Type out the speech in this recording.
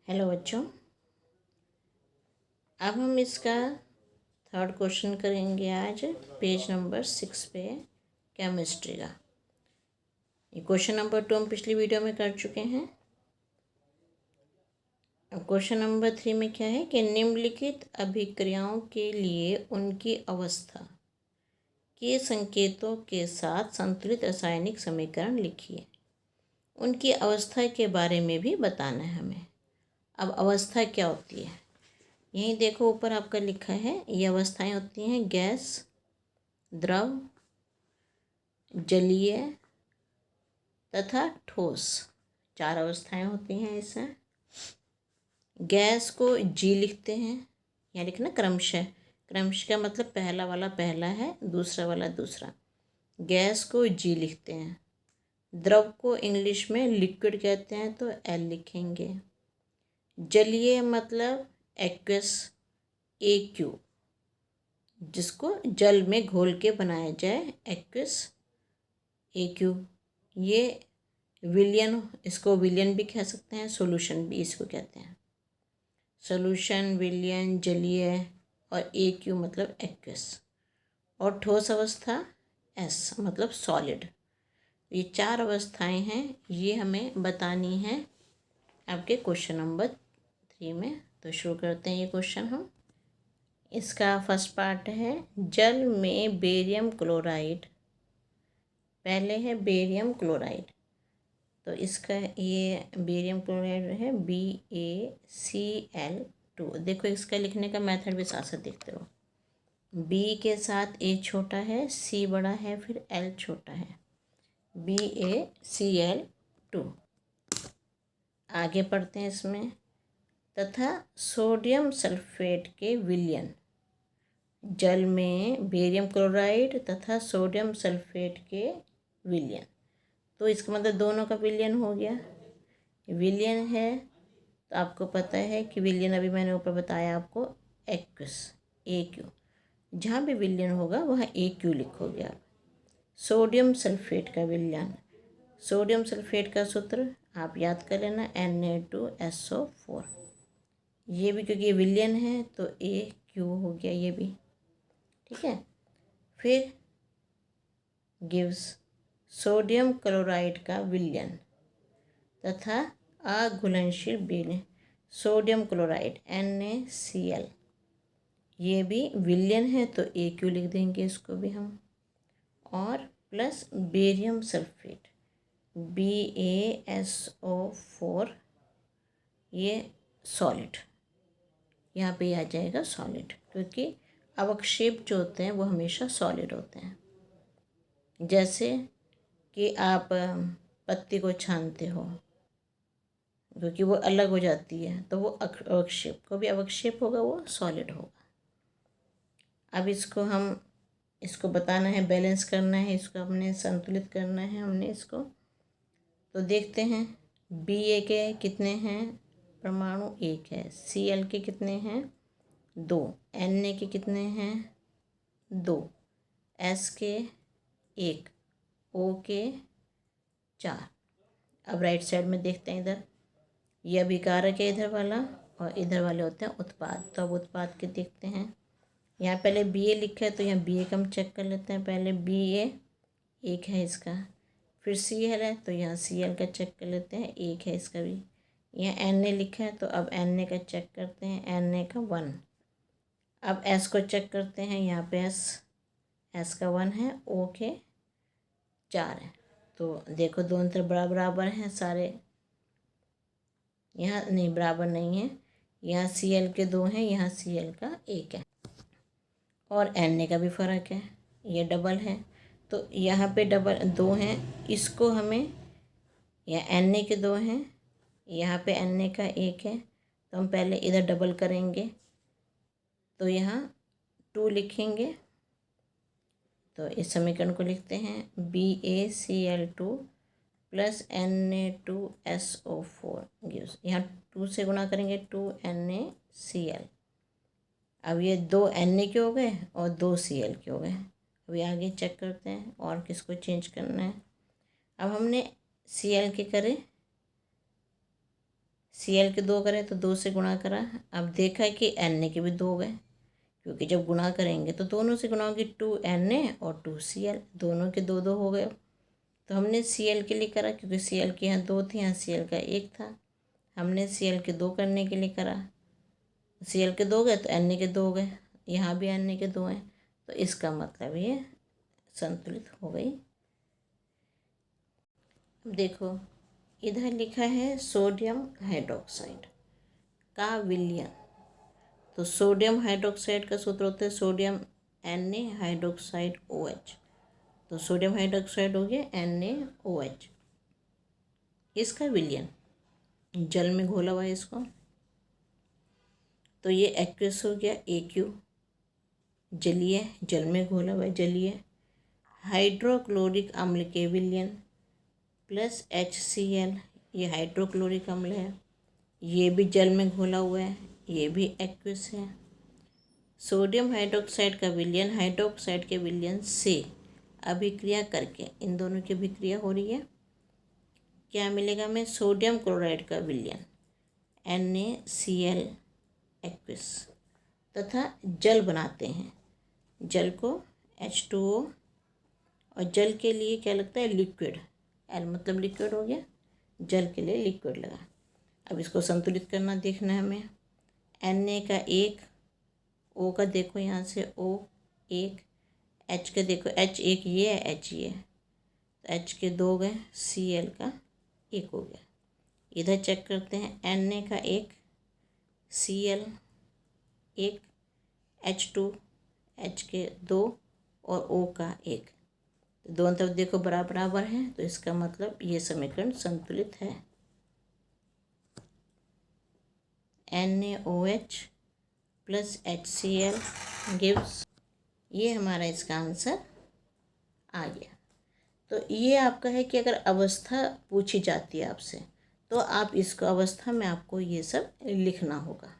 Hello बच्चों, अब हम इसका थर्ड क्वेश्चन करेंगे आज पेज नंबर 6 पे केमिस्ट्री का। ये क्वेश्चन नंबर 2 हम पिछली वीडियो में कर चुके हैं। अब क्वेश्चन नंबर 3 में क्या है कि निम्नलिखित अभिक्रियाओं के लिए उनकी अवस्था के संकेतों के साथ संतुलित रासायनिक समीकरण लिखिए। उनकी अवस्था के बारे में भी बताना है हमें। अब अवस्था क्या होती है, यहीं देखो ऊपर आपका लिखा है। ये अवस्थाएं होती हैं गैस, द्रव, जलीय तथा ठोस। 4 अवस्थाएं होती हैं इसमें। गैस को जी लिखते हैं, यहाँ लिखना क्रमशः। क्रमशः का मतलब पहला वाला पहला है, दूसरा वाला दूसरा। गैस को जी लिखते हैं। द्रव को इंग्लिश में लिक्विड कहते हैं तो एल लिखेंगे। जलीय मतलब एक्वस, AQ, जिसको जल में घोल के बनाया जाए, एक्वस AQ। ये विलयन, इसको विलयन भी कह सकते हैं, सॉल्यूशन भी इसको कहते हैं। सॉल्यूशन, विलयन, जलीय और AQ मतलब एक्वस। और ठोस अवस्था S मतलब सॉलिड। ये 4 अवस्थाएं हैं, ये हमें बतानी है आपके क्वेश्चन नंबर 3 में। तो शुरू करते हैं ये क्वेश्चन हम। इसका फर्स्ट पार्ट है जल में बेरियम क्लोराइड। पहले है बेरियम क्लोराइड, तो इसका ये बेरियम क्लोराइड है BaCl2। देखो इसका लिखने का मेथड भी साथ साथ देखते रहो। B के साथ A छोटा है, C बड़ा है, फिर L छोटा है, BaCl2। आगे पढ़ते हैं इसमें। तथा सोडियम सल्फेट के विलयन। जल में बेरियम क्लोराइड तथा सोडियम सल्फेट के विलयन, तो इसका मतलब दोनों का विलयन हो गया। विलयन है तो आपको पता है कि विलयन अभी मैंने ऊपर बताया आपको, एक्वस AQ। जहाँ भी विलयन होगा वहाँ AQ लिखोगे आप। सोडियम सल्फेट का विलयन, सोडियम सल्फेट का सूत्र आप याद कर लेना, Na2SO4। ये भी क्योंकि विलयन है तो AQ हो गया ये भी, ठीक है। फिर गिव्स सोडियम क्लोराइड का विलयन तथा अघुलनशील विलयन सोडियम क्लोराइड NaCl। ये भी विलयन है तो AQ लिख देंगे इसको भी हम। और प्लस बेरियम सल्फेट BaSO4, ये सॉलिड, यहाँ पे आ जाएगा सॉलिड, क्योंकि अवक्षेप जो होते हैं वो हमेशा सॉलिड होते हैं। जैसे कि आप पत्ती को छानते हो, क्योंकि वो अलग हो जाती है तो वो अवक्षेप, को भी अवक्षेप होगा वो सॉलिड होगा। अब इसको बताना है, बैलेंस करना है, इसको हमने संतुलित करना है हमने इसको। तो देखते हैं Ba के कितने हैं परमाणु, 1 है। Cl के कितने हैं, 2। Na के कितने हैं, 2। S के 1, O के 4। अब राइट साइड में देखते हैं, इधर ये अभिकारक है इधर वाला, और इधर वाले होते हैं उत्पाद। तो अब उत्पाद के देखते हैं। यहाँ पहले Ba लिखा है तो यहाँ Ba का हम चेक कर लेते हैं। पहले Ba 1 है इसका, फिर Cl है तो यहाँ Cl का चेक कर लेते हैं, 1 है इसका भी। यहाँ Na लिखा है तो अब Na का चेक करते हैं, Na का 1। अब S को चेक करते हैं, यहाँ पे S का 1 है, O के 4 है। तो देखो दोनों तरफ बराबर हैं सारे, यहाँ नहीं बराबर नहीं है, यहाँ Cl के 2 हैं, यहाँ Cl का 1 है। और Na का भी फ़र्क है, ये डबल है तो यहाँ पे डबल 2 हैं, इसको हमें, यहाँ Na के 2 हैं, यहाँ पे Na का 1 है, तो हम पहले इधर डबल करेंगे तो यहाँ 2 लिखेंगे। तो इस समीकरण को लिखते हैं BaCl2 प्लस Na2SO4 गिव्स, यहाँ 2 से गुणा करेंगे 2NaCl। अब ये 2 Na के हो गए और 2 Cl के हो गए। अभी आगे चेक करते हैं और किसको चेंज करना है। अब हमने Cl के करे, Cl के 2 करें तो 2 से गुणा करा। अब देखा कि Na के भी 2 गए, क्योंकि जब गुणा करेंगे तो दोनों से गुणा होगी, 2Na और 2Cl, दोनों के 2 2 हो गए। तो हमने Cl के लिए करा, क्योंकि Cl के यहाँ 2 थे, यहाँ Cl का 1 था। हमने Cl के 2 करने के लिए करा, Cl के 2 गए तो Na के 2 गए, यहाँ भी Na के 2 हैं, तो इसका मतलब ये संतुलित हो गई। अब देखो इधर लिखा है सोडियम हाइड्रोक्साइड का विलयन। तो सोडियम हाइड्रोक्साइड का सूत्र होता है सोडियम Na हाइड्रोक्साइड OH। तो सोडियम हाइड्रोक्साइड हो गया NaOH। इसका विलयन जल में घोला हुआ है इसको, तो ये एक्वस हो गया AQ, जलीय, जल में घोला हुआ है जलीय। हाइड्रोक्लोरिक अम्ल के विलयन प्लस HCl, ये हाइड्रोक्लोरिक अम्ल है, ये भी जल में घोला हुआ है, ये भी एक्वस है। सोडियम हाइड्रोक्साइड का विलयन हाइड्रोक्साइड के विलयन से अभिक्रिया करके, इन दोनों की अभिक्रिया हो रही है, क्या मिलेगा हमें? सोडियम क्लोराइड का विलयन NaCl एक्वस, तथा जल बनाते हैं। जल को H2O, और जल के लिए क्या लगता है? लिक्विड। L मतलब लिक्विड हो गया, जल के लिए लिक्विड लगा। अब इसको संतुलित करना देखना है हमें। Na का 1, O का देखो यहाँ से O 1, H का देखो H 1 ये है, H ये, तो H के 2 गए, Cl का 1 हो गया। इधर चेक करते हैं, Na का 1, Cl 1, H2, H के 2 और O का 1, तो दोनों तरफ देखो बराबर है, तो इसका मतलब ये समीकरण संतुलित है। NaOH प्लस HCl गिव्स, ये हमारा इसका आंसर आ गया। तो ये आपका है कि अगर अवस्था पूछी जाती है आपसे, तो आप इसको अवस्था में आपको ये सब लिखना होगा।